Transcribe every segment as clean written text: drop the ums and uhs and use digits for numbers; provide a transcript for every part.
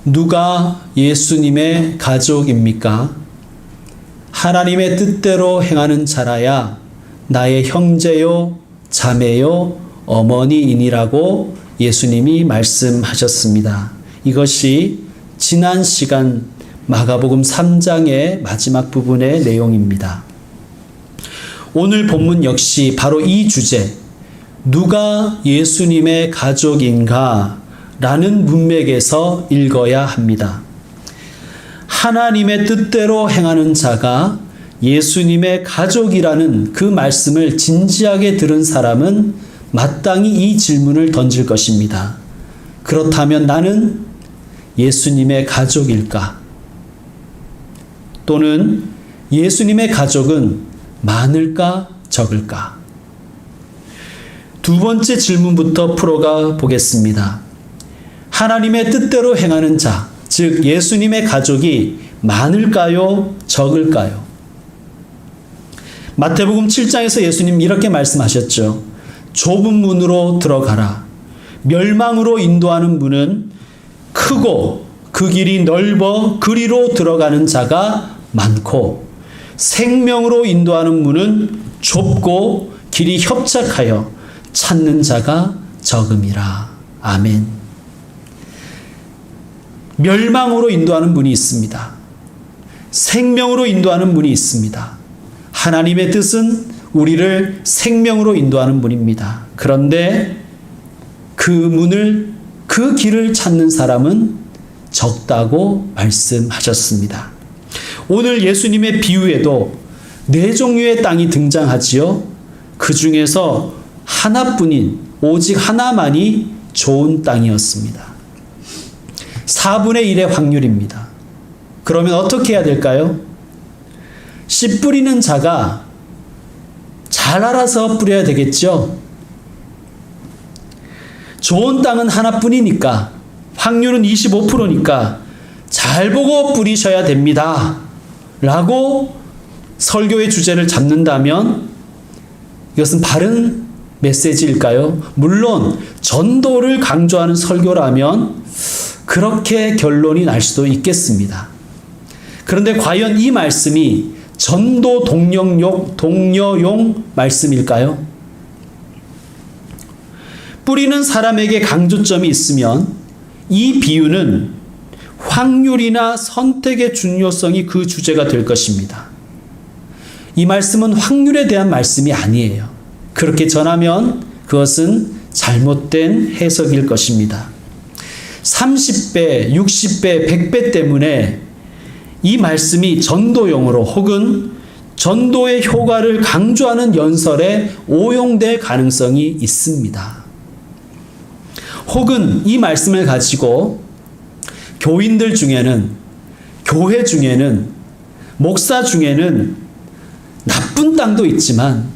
누가 예수님의 가족입니까? 하나님의 뜻대로 행하는 자라야 나의 형제요, 자매요, 어머니이니라고 예수님이 말씀하셨습니다. 이것이 지난 시간 마가복음 3장의 마지막 부분의 내용입니다. 오늘 본문 역시 바로 이 주제, 누가 예수님의 가족인가? 라는 문맥에서 읽어야 합니다. 하나님의 뜻대로 행하는 자가 예수님의 가족이라는 그 말씀을 진지하게 들은 사람은 마땅히 이 질문을 던질 것입니다. 그렇다면 나는 예수님의 가족일까? 또는 예수님의 가족은 많을까 적을까? 두 번째 질문부터 풀어가 보겠습니다. 하나님의 뜻대로 행하는 자, 즉 예수님의 가족이 많을까요? 적을까요? 마태복음 7장에서 예수님 이렇게 말씀하셨죠. 좁은 문으로 들어가라. 멸망으로 인도하는 문은 크고 그 길이 넓어 그리로 들어가는 자가 많고 생명으로 인도하는 문은 좁고 길이 협착하여 찾는 자가 적음이라. 아멘. 멸망으로 인도하는 문이 있습니다. 생명으로 인도하는 문이 있습니다. 하나님의 뜻은 우리를 생명으로 인도하는 문입니다. 그런데 그 길을 찾는 사람은 적다고 말씀하셨습니다. 오늘 예수님의 비유에도 4종류의 땅이 등장하지요. 그 중에서 하나뿐인, 오직 하나만이 좋은 땅이었습니다. 4분의 1의 확률입니다. 그러면 어떻게 해야 될까요? 씨 뿌리는 자가 잘 알아서 뿌려야 되겠죠? 좋은 땅은 하나뿐이니까, 확률은 25%니까 잘 보고 뿌리셔야 됩니다. 라고 설교의 주제를 잡는다면 이것은 바른 메시지일까요? 물론 전도를 강조하는 설교라면 그렇게 결론이 날 수도 있겠습니다. 그런데 과연 이 말씀이 전도 독려용 말씀일까요? 뿌리는 사람에게 강조점이 있으면 이 비유는 확률이나 선택의 중요성이 그 주제가 될 것입니다. 이 말씀은 확률에 대한 말씀이 아니에요. 그렇게 전하면 그것은 잘못된 해석일 것입니다. 30배, 60배, 100배 때문에 이 말씀이 전도용으로 혹은 전도의 효과를 강조하는 연설에 오용될 가능성이 있습니다. 혹은 이 말씀을 가지고 교인들 중에는, 교회 중에는, 목사 중에는 나쁜 땅도 있지만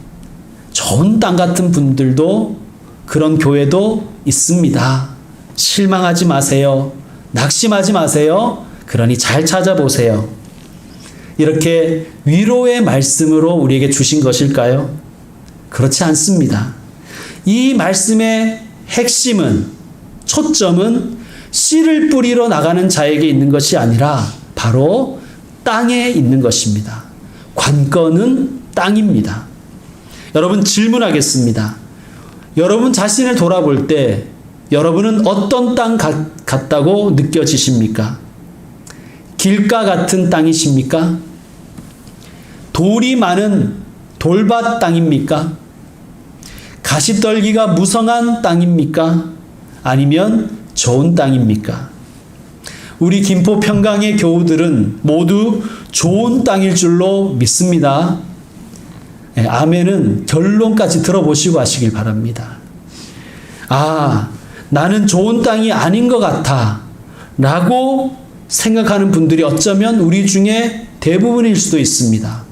좋은 땅 같은 분들도, 그런 교회도 있습니다. 실망하지 마세요. 낙심하지 마세요. 그러니 잘 찾아보세요. 이렇게 위로의 말씀으로 우리에게 주신 것일까요? 그렇지 않습니다. 이 말씀의 핵심은, 초점은 씨를 뿌리러 나가는 자에게 있는 것이 아니라 바로 땅에 있는 것입니다. 관건은 땅입니다. 여러분, 질문하겠습니다. 여러분 자신을 돌아볼 때 여러분은 어떤 땅 같다고 느껴지십니까? 길가 같은 땅이십니까? 돌이 많은 돌밭 땅입니까? 가시떨기가 무성한 땅입니까? 아니면 좋은 땅입니까? 우리 김포 평강의 교우들은 모두 좋은 땅일 줄로 믿습니다. 아멘은 결론까지 들어보시고 하시길 바랍니다. 나는 좋은 땅이 아닌 것 같아 라고 생각하는 분들이 어쩌면 우리 중에 대부분일 수도 있습니다.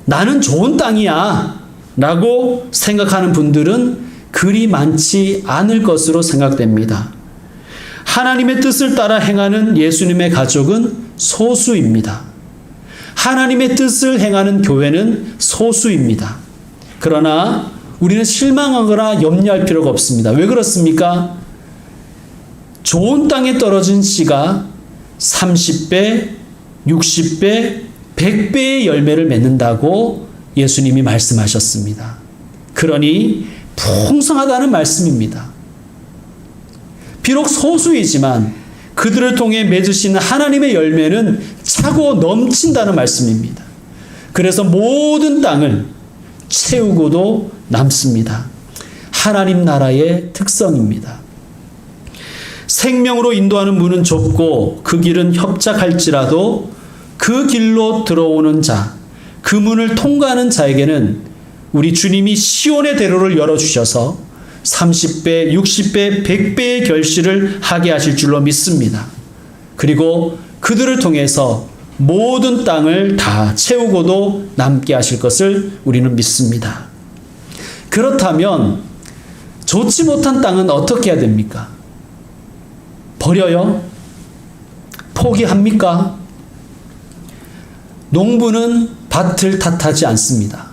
나는 좋은 땅이야 라고 생각하는 분들은 그리 많지 않을 것으로 생각됩니다. 하나님의 뜻을 따라 행하는 예수님의 가족은 소수입니다. 하나님의 뜻을 행하는 교회는 소수입니다. 그러나 우리는 실망하거나 염려할 필요가 없습니다. 왜 그렇습니까? 좋은 땅에 떨어진 씨가 30배, 60배, 100배의 열매를 맺는다고 예수님이 말씀하셨습니다. 그러니 풍성하다는 말씀입니다. 비록 소수이지만 그들을 통해 맺으시는 하나님의 열매는 차고 넘친다는 말씀입니다. 그래서 모든 땅을 채우고도 남습니다. 하나님 나라의 특성입니다. 생명으로 인도하는 문은 좁고 그 길은 협착할지라도 그 길로 들어오는 자, 그 문을 통과하는 자에게는 우리 주님이 시온의 대로를 열어주셔서 30배, 60배, 100배의 결실을 하게 하실 줄로 믿습니다. 그리고 그들을 통해서 모든 땅을 다 채우고도 남게 하실 것을 우리는 믿습니다. 그렇다면 좋지 못한 땅은 어떻게 해야 됩니까? 버려요? 포기합니까? 농부는 밭을 탓하지 않습니다.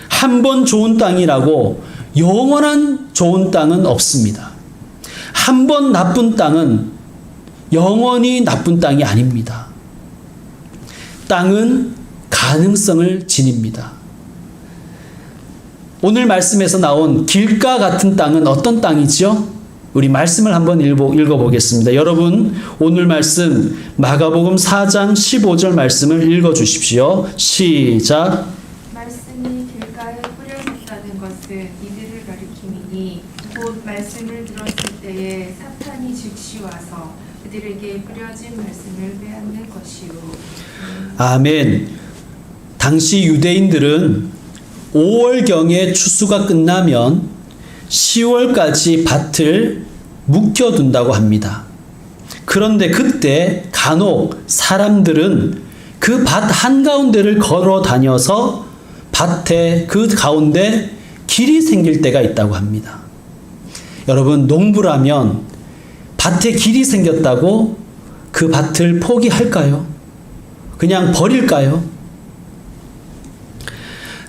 한 번 좋은 땅이라고 영원한 좋은 땅은 없습니다. 한 번 나쁜 땅은 영원히 나쁜 땅이 아닙니다. 땅은 가능성을 지닙니다. 오늘 말씀에서 나온 길가 같은 땅은 어떤 땅이죠? 우리 말씀을 한번 읽어보겠습니다. 여러분, 오늘 말씀 마가복음 4장 15절 말씀을 읽어주십시오. 시작. 말씀이 길가에 뿌려졌다는 것은 이들을 가리킴이니 곧 말씀을 들었을 때에 사탄이 즉시 와서 그들에게 뿌려진 말씀을 빼앗는 것이요. 아멘. 당시 유대인들은 5월경에 추수가 끝나면 10월까지 밭을 묵혀둔다고 합니다. 그런데 그때 간혹 사람들은 그 밭 한가운데를 걸어 다녀서 밭에 그 가운데 길이 생길 때가 있다고 합니다. 여러분, 농부라면 밭에 길이 생겼다고 그 밭을 포기할까요? 그냥 버릴까요?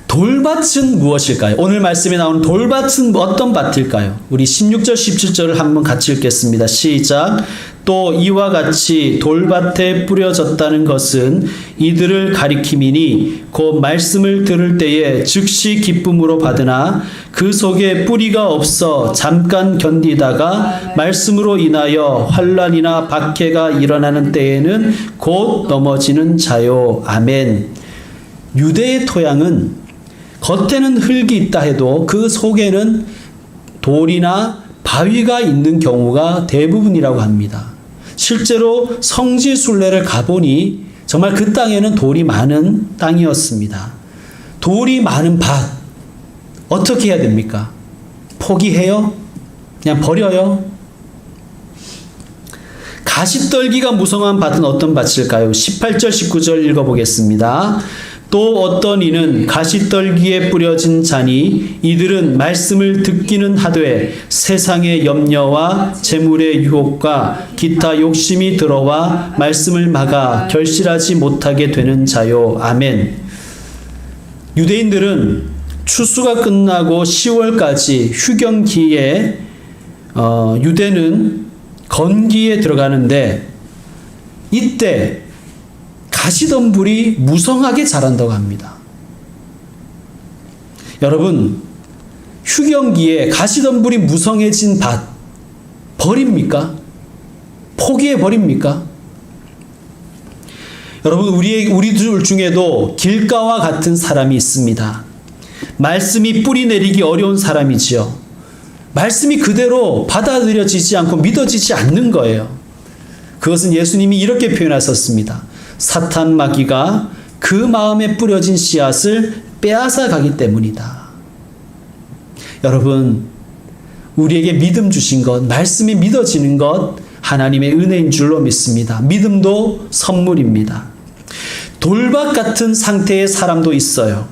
돌밭은 무엇일까요? 오늘 말씀에 나오는 돌밭은 어떤 밭일까요? 우리 16절, 17절을 한번 같이 읽겠습니다. 시작. 또 이와 같이 돌밭에 뿌려졌다는 것은 이들을 가리킴이니 곧 말씀을 들을 때에 즉시 기쁨으로 받으나 그 속에 뿌리가 없어 잠깐 견디다가 말씀으로 인하여 환난이나 박해가 일어나는 때에는 곧 넘어지는 자요. 아멘. 유대의 토양은 겉에는 흙이 있다 해도 그 속에는 돌이나 바위가 있는 경우가 대부분이라고 합니다. 실제로 성지순례를 가보니 정말 그 땅에는 돌이 많은 땅이었습니다. 돌이 많은 밭, 어떻게 해야 됩니까? 포기해요? 그냥 버려요? 가시떨기가 무성한 밭은 어떤 밭일까요? 18절, 19절 읽어보겠습니다. 또 어떤 이는 가시떨기에 뿌려진 자니 이들은 말씀을 듣기는 하되 세상의 염려와 재물의 유혹과 기타 욕심이 들어와 말씀을 막아 결실하지 못하게 되는 자요. 아멘. 유대인들은 추수가 끝나고 10월까지 휴경기에 유대는 건기에 들어가는데 이때 가시덤불이 무성하게 자란다고 합니다. 여러분, 휴경기에 가시덤불이 무성해진 밭 버립니까? 포기해 버립니까? 여러분, 우리들 중에도 길가와 같은 사람이 있습니다. 말씀이 뿌리 내리기 어려운 사람이지요. 말씀이 그대로 받아들여지지 않고 믿어지지 않는 거예요. 그것은 예수님이 이렇게 표현하셨습니다. 사탄 마귀가 그 마음에 뿌려진 씨앗을 빼앗아 가기 때문이다. 여러분, 우리에게 믿음 주신 것, 말씀이 믿어지는 것 하나님의 은혜인 줄로 믿습니다. 믿음도 선물입니다. 돌밭 같은 상태의 사람도 있어요.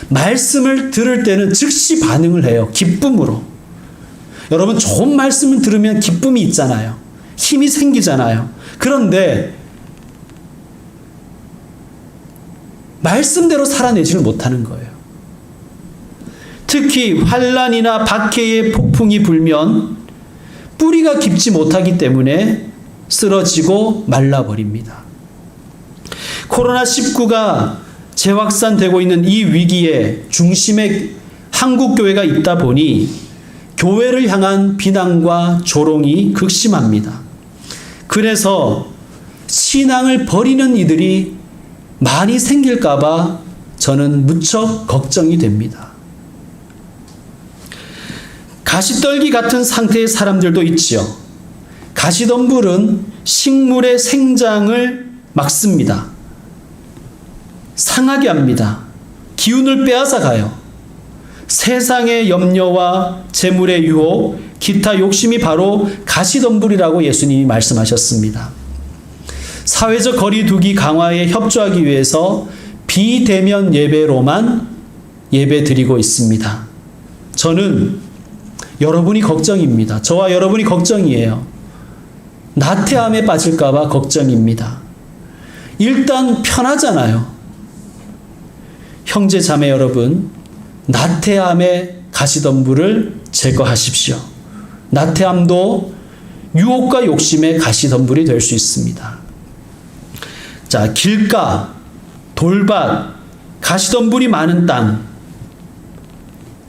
말씀을 들을 때는 즉시 반응을 해요. 기쁨으로. 여러분, 좋은 말씀을 들으면 기쁨이 있잖아요. 힘이 생기잖아요. 그런데 말씀대로 살아내지를 못하는 거예요. 특히 환난이나 박해의 폭풍이 불면 뿌리가 깊지 못하기 때문에 쓰러지고 말라버립니다. 코로나19가 재확산되고 있는 이 위기에 중심에 한국교회가 있다 보니 교회를 향한 비난과 조롱이 극심합니다. 그래서 신앙을 버리는 이들이 많이 생길까봐 저는 무척 걱정이 됩니다. 가시떨기 같은 상태의 사람들도 있지요. 가시덤불은 식물의 생장을 막습니다. 상하게 합니다. 기운을 빼앗아 가요. 세상의 염려와 재물의 유혹, 기타 욕심이 바로 가시덤불이라고 예수님이 말씀하셨습니다. 사회적 거리두기 강화에 협조하기 위해서 비대면 예배로만 예배 드리고 있습니다. 저는 여러분이 걱정입니다. 저와 여러분이 걱정이에요. 나태함에 빠질까봐 걱정입니다. 일단 편하잖아요. 형제 자매 여러분, 나태함의 가시덤불을 제거하십시오. 나태함도 유혹과 욕심의 가시덤불이 될 수 있습니다. 자, 길가, 돌밭, 가시덤불이 많은 땅.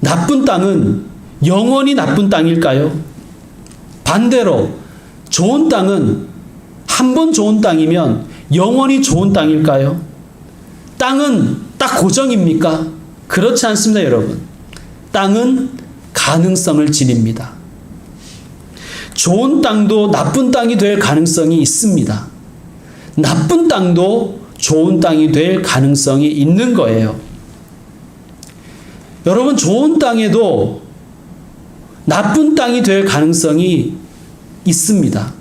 나쁜 땅은 영원히 나쁜 땅일까요? 반대로 좋은 땅은 한 번 좋은 땅이면 영원히 좋은 땅일까요? 땅은 딱 고정입니까? 그렇지 않습니다, 여러분. 땅은 가능성을 지닙니다. 좋은 땅도 나쁜 땅이 될 가능성이 있습니다. 나쁜 땅도 좋은 땅이 될 가능성이 있는 거예요. 여러분, 좋은 땅에도 나쁜 땅이 될 가능성이 있습니다.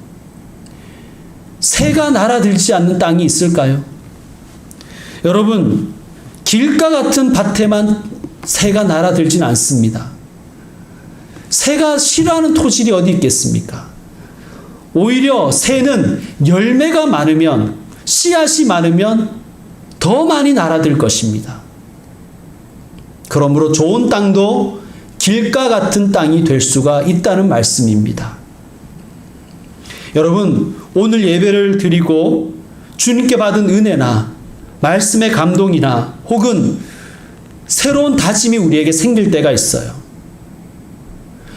새가 날아들지 않는 땅이 있을까요? 여러분, 길가 같은 밭에만 새가 날아들지는 않습니다. 새가 싫어하는 토질이 어디 있겠습니까? 오히려 새는 열매가 많으면, 씨앗이 많으면 더 많이 날아들 것입니다. 그러므로 좋은 땅도 길가 같은 땅이 될 수가 있다는 말씀입니다. 여러분, 오늘 예배를 드리고 주님께 받은 은혜나 말씀의 감동이나 혹은 새로운 다짐이 우리에게 생길 때가 있어요.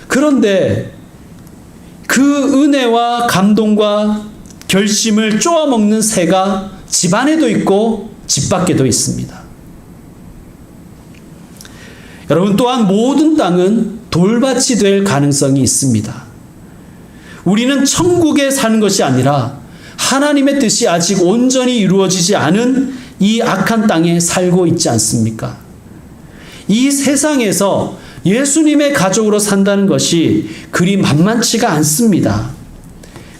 그런데 그 은혜와 감동과 결심을 쪼아먹는 새가 집 안에도 있고 집 밖에도 있습니다. 여러분, 또한 모든 땅은 돌밭이 될 가능성이 있습니다. 우리는 천국에 사는 것이 아니라 하나님의 뜻이 아직 온전히 이루어지지 않은 이 악한 땅에 살고 있지 않습니까? 이 세상에서 예수님의 가족으로 산다는 것이 그리 만만치가 않습니다.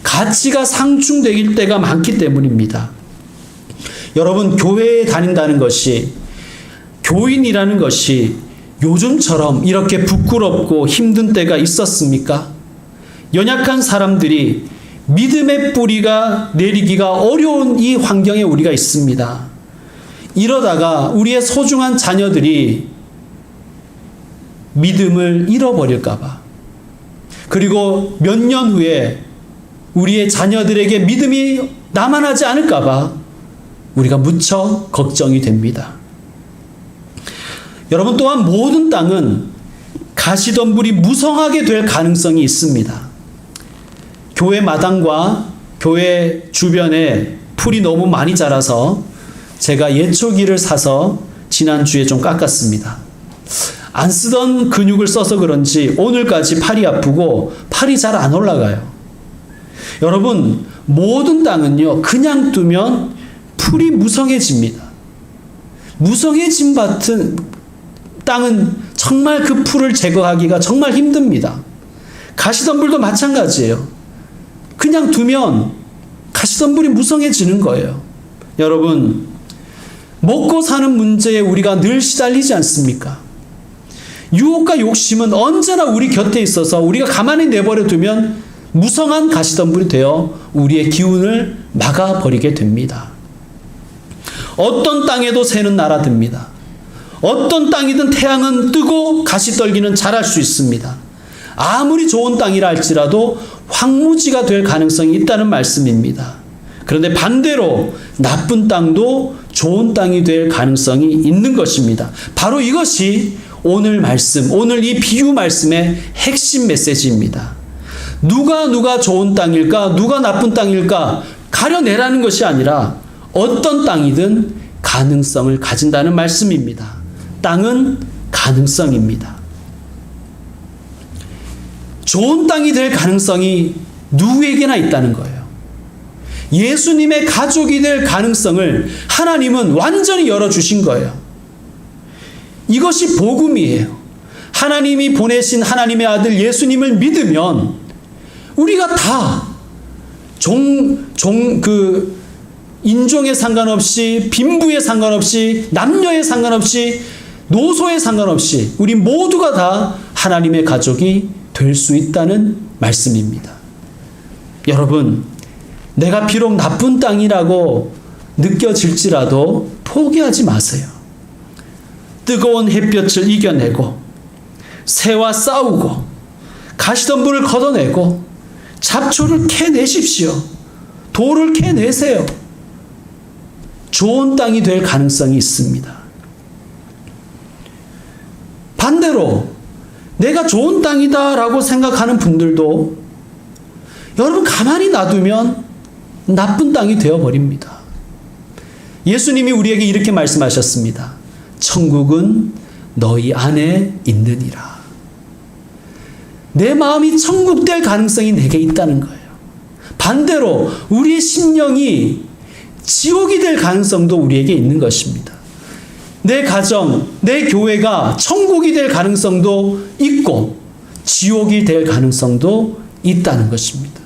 가치가 상충될 때가 많기 때문입니다. 여러분, 교회에 다닌다는 것이, 교인이라는 것이 요즘처럼 이렇게 부끄럽고 힘든 때가 있었습니까? 연약한 사람들이 믿음의 뿌리가 내리기가 어려운 이 환경에 우리가 있습니다. 이러다가 우리의 소중한 자녀들이 믿음을 잃어버릴까봐, 그리고 몇 년 후에 우리의 자녀들에게 믿음이 남아나지 않을까봐 우리가 무척 걱정이 됩니다. 여러분, 또한 모든 땅은 가시덤불이 무성하게 될 가능성이 있습니다. 교회 마당과 교회 주변에 풀이 너무 많이 자라서 제가 예초기를 사서 지난주에 좀 깎았습니다. 안 쓰던 근육을 써서 그런지 오늘까지 팔이 아프고 팔이 잘 안 올라가요. 여러분, 모든 땅은요, 그냥 두면 풀이 무성해집니다. 무성해진 땅은 정말 그 풀을 제거하기가 정말 힘듭니다. 가시덤불도 마찬가지예요. 그냥 두면 가시덤불이 무성해지는 거예요. 여러분, 먹고 사는 문제에 우리가 늘 시달리지 않습니까? 유혹과 욕심은 언제나 우리 곁에 있어서 우리가 가만히 내버려 두면 무성한 가시덤불이 되어 우리의 기운을 막아버리게 됩니다. 어떤 땅에도 새는 날아듭니다. 어떤 땅이든 태양은 뜨고 가시떨기는 자랄 수 있습니다. 아무리 좋은 땅이라 할지라도 황무지가 될 가능성이 있다는 말씀입니다. 그런데 반대로 나쁜 땅도 좋은 땅이 될 가능성이 있는 것입니다. 바로 이것이 오늘 말씀, 오늘 이 비유 말씀의 핵심 메시지입니다. 누가 좋은 땅일까, 누가 나쁜 땅일까 가려내라는 것이 아니라 어떤 땅이든 가능성을 가진다는 말씀입니다. 땅은 가능성입니다. 좋은 땅이 될 가능성이 누구에게나 있다는 거예요. 예수님의 가족이 될 가능성을 하나님은 완전히 열어주신 거예요. 이것이 복음이에요. 하나님이 보내신 하나님의 아들 예수님을 믿으면 우리가 다 인종에 상관없이, 빈부에 상관없이, 남녀에 상관없이, 노소에 상관없이 우리 모두가 다 하나님의 가족이 될 수 있다는 말씀입니다. 여러분, 내가 비록 나쁜 땅이라고 느껴질지라도 포기하지 마세요. 뜨거운 햇볕을 이겨내고 새와 싸우고 가시덤불을 걷어내고 잡초를 캐내십시오. 돌을 캐내세요. 좋은 땅이 될 가능성이 있습니다. 반대로 내가 좋은 땅이다라고 생각하는 분들도 여러분 가만히 놔두면 나쁜 땅이 되어버립니다. 예수님이 우리에게 이렇게 말씀하셨습니다. 천국은 너희 안에 있느니라. 내 마음이 천국 될 가능성이 내게 있다는 거예요. 반대로 우리의 심령이 지옥이 될 가능성도 우리에게 있는 것입니다. 내 가정, 내 교회가 천국이 될 가능성도 있고 지옥이 될 가능성도 있다는 것입니다.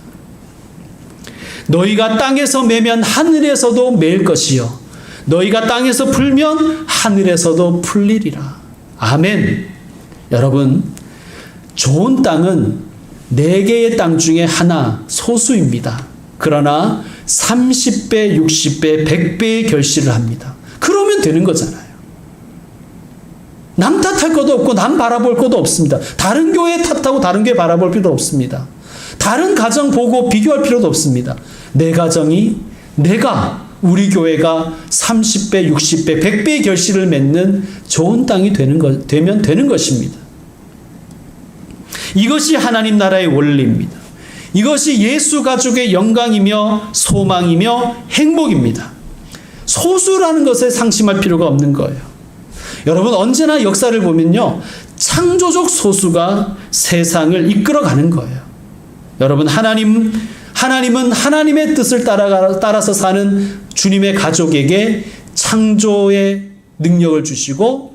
너희가 땅에서 매면 하늘에서도 매일 것이요 너희가 땅에서 풀면 하늘에서도 풀리리라. 아멘. 여러분, 좋은 땅은 4개의 땅 중에 하나, 소수입니다. 그러나 30배, 60배, 100배의 결실을 합니다. 그러면 되는 거잖아요. 남 탓할 것도 없고 남 바라볼 것도 없습니다. 다른 교회 탓하고 다른 교회 바라볼 필요도 없습니다. 다른 가정 보고 비교할 필요도 없습니다. 내 가정이, 우리 교회가 30배, 60배, 100배의 결실을 맺는 좋은 땅이 되면 되는 것입니다. 이것이 하나님 나라의 원리입니다. 이것이 예수 가족의 영광이며 소망이며 행복입니다. 소수라는 것에 상심할 필요가 없는 거예요. 여러분, 언제나 역사를 보면요, 창조적 소수가 세상을 이끌어가는 거예요. 여러분, 하나님은 하나님의 뜻을 따라서 사는 주님의 가족에게 창조의 능력을 주시고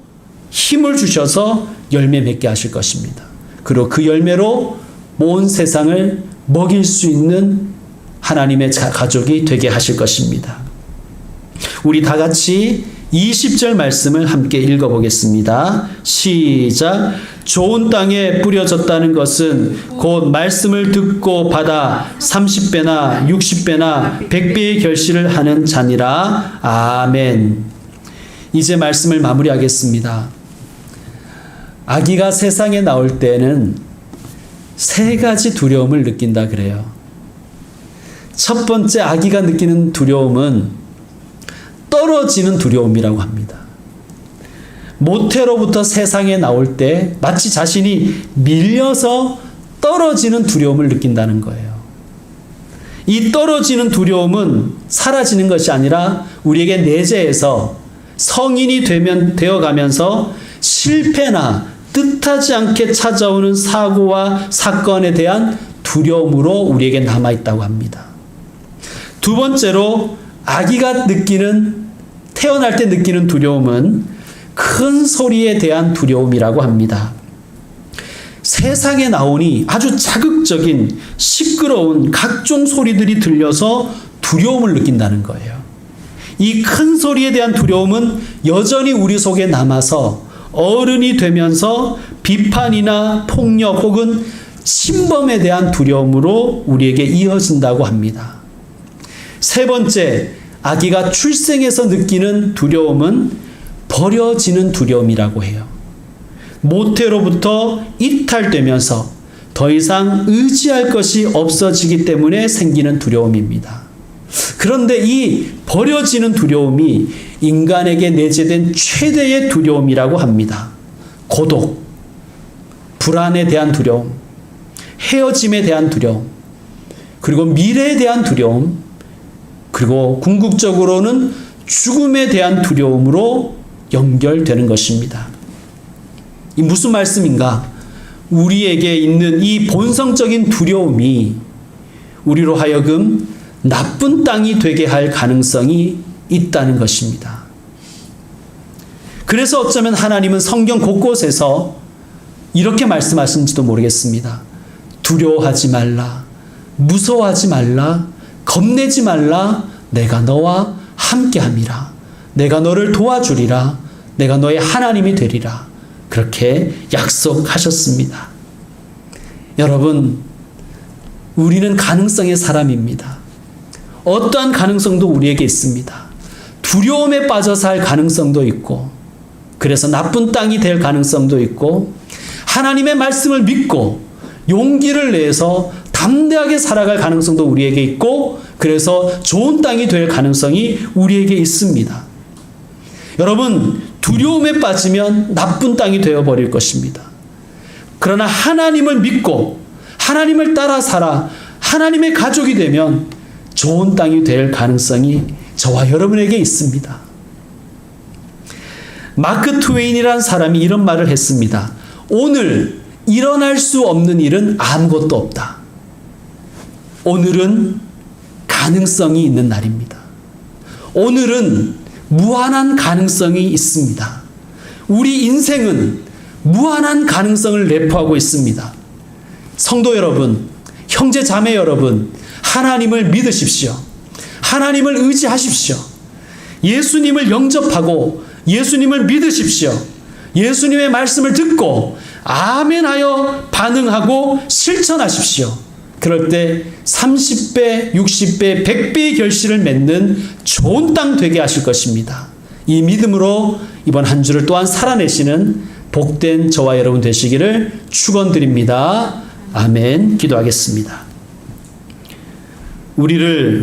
힘을 주셔서 열매 맺게 하실 것입니다. 그리고 그 열매로 온 세상을 먹일 수 있는 하나님의 가족이 되게 하실 것입니다. 우리 다 같이 20절 말씀을 함께 읽어보겠습니다. 시작. 좋은 땅에 뿌려졌다는 것은 곧 말씀을 듣고 받아 30배나 60배나 100배의 결실을 하는 자니라. 아멘. 이제 말씀을 마무리하겠습니다. 아기가 세상에 나올 때는 3가지 두려움을 느낀다 그래요. 첫 번째, 아기가 느끼는 두려움은 떨어지는 두려움이라고 합니다. 모태로부터 세상에 나올 때 마치 자신이 밀려서 떨어지는 두려움을 느낀다는 거예요. 이 떨어지는 두려움은 사라지는 것이 아니라 우리에게 내재해서 성인이 되어가면서 실패나 뜻하지 않게 찾아오는 사고와 사건에 대한 두려움으로 우리에게 남아있다고 합니다. 두 번째로, 아기가 태어날 때 느끼는 두려움은 큰 소리에 대한 두려움이라고 합니다. 세상에 나오니 아주 자극적인 시끄러운 각종 소리들이 들려서 두려움을 느낀다는 거예요. 이 큰 소리에 대한 두려움은 여전히 우리 속에 남아서 어른이 되면서 비판이나 폭력 혹은 침범에 대한 두려움으로 우리에게 이어진다고 합니다. 세 번째, 아기가 출생해서 느끼는 두려움은 버려지는 두려움이라고 해요. 모태로부터 이탈되면서 더 이상 의지할 것이 없어지기 때문에 생기는 두려움입니다. 그런데 이 버려지는 두려움이 인간에게 내재된 최대의 두려움이라고 합니다. 고독, 불안에 대한 두려움, 헤어짐에 대한 두려움, 그리고 미래에 대한 두려움, 그리고 궁극적으로는 죽음에 대한 두려움으로 연결되는 것입니다. 이 무슨 말씀인가? 우리에게 있는 이 본성적인 두려움이 우리로 하여금 나쁜 땅이 되게 할 가능성이 있다는 것입니다. 그래서 어쩌면 하나님은 성경 곳곳에서 이렇게 말씀하신지도 모르겠습니다. 두려워하지 말라, 무서워하지 말라, 겁내지 말라, 내가 너와 함께함이라, 내가 너를 도와주리라, 내가 너의 하나님이 되리라, 그렇게 약속하셨습니다. 여러분, 우리는 가능성의 사람입니다. 어떠한 가능성도 우리에게 있습니다. 두려움에 빠져 살 가능성도 있고, 그래서 나쁜 땅이 될 가능성도 있고, 하나님의 말씀을 믿고 용기를 내서 담대하게 살아갈 가능성도 우리에게 있고, 그래서 좋은 땅이 될 가능성이 우리에게 있습니다. 여러분, 두려움에 빠지면 나쁜 땅이 되어버릴 것입니다. 그러나 하나님을 믿고 하나님을 따라 살아 하나님의 가족이 되면 좋은 땅이 될 가능성이 저와 여러분에게 있습니다. 마크 트웨인이라는 사람이 이런 말을 했습니다. 오늘 일어날 수 없는 일은 아무것도 없다. 오늘은 가능성이 있는 날입니다. 오늘은 무한한 가능성이 있습니다. 우리 인생은 무한한 가능성을 내포하고 있습니다. 성도 여러분, 형제 자매 여러분, 하나님을 믿으십시오. 하나님을 의지하십시오. 예수님을 영접하고 예수님을 믿으십시오. 예수님의 말씀을 듣고 아멘하여 반응하고 실천하십시오. 그럴 때 30배, 60배, 100배의 결실을 맺는 좋은 땅 되게 하실 것입니다. 이 믿음으로 이번 한 주를 또한 살아내시는 복된 저와 여러분 되시기를 축원드립니다. 아멘. 기도하겠습니다. 우리를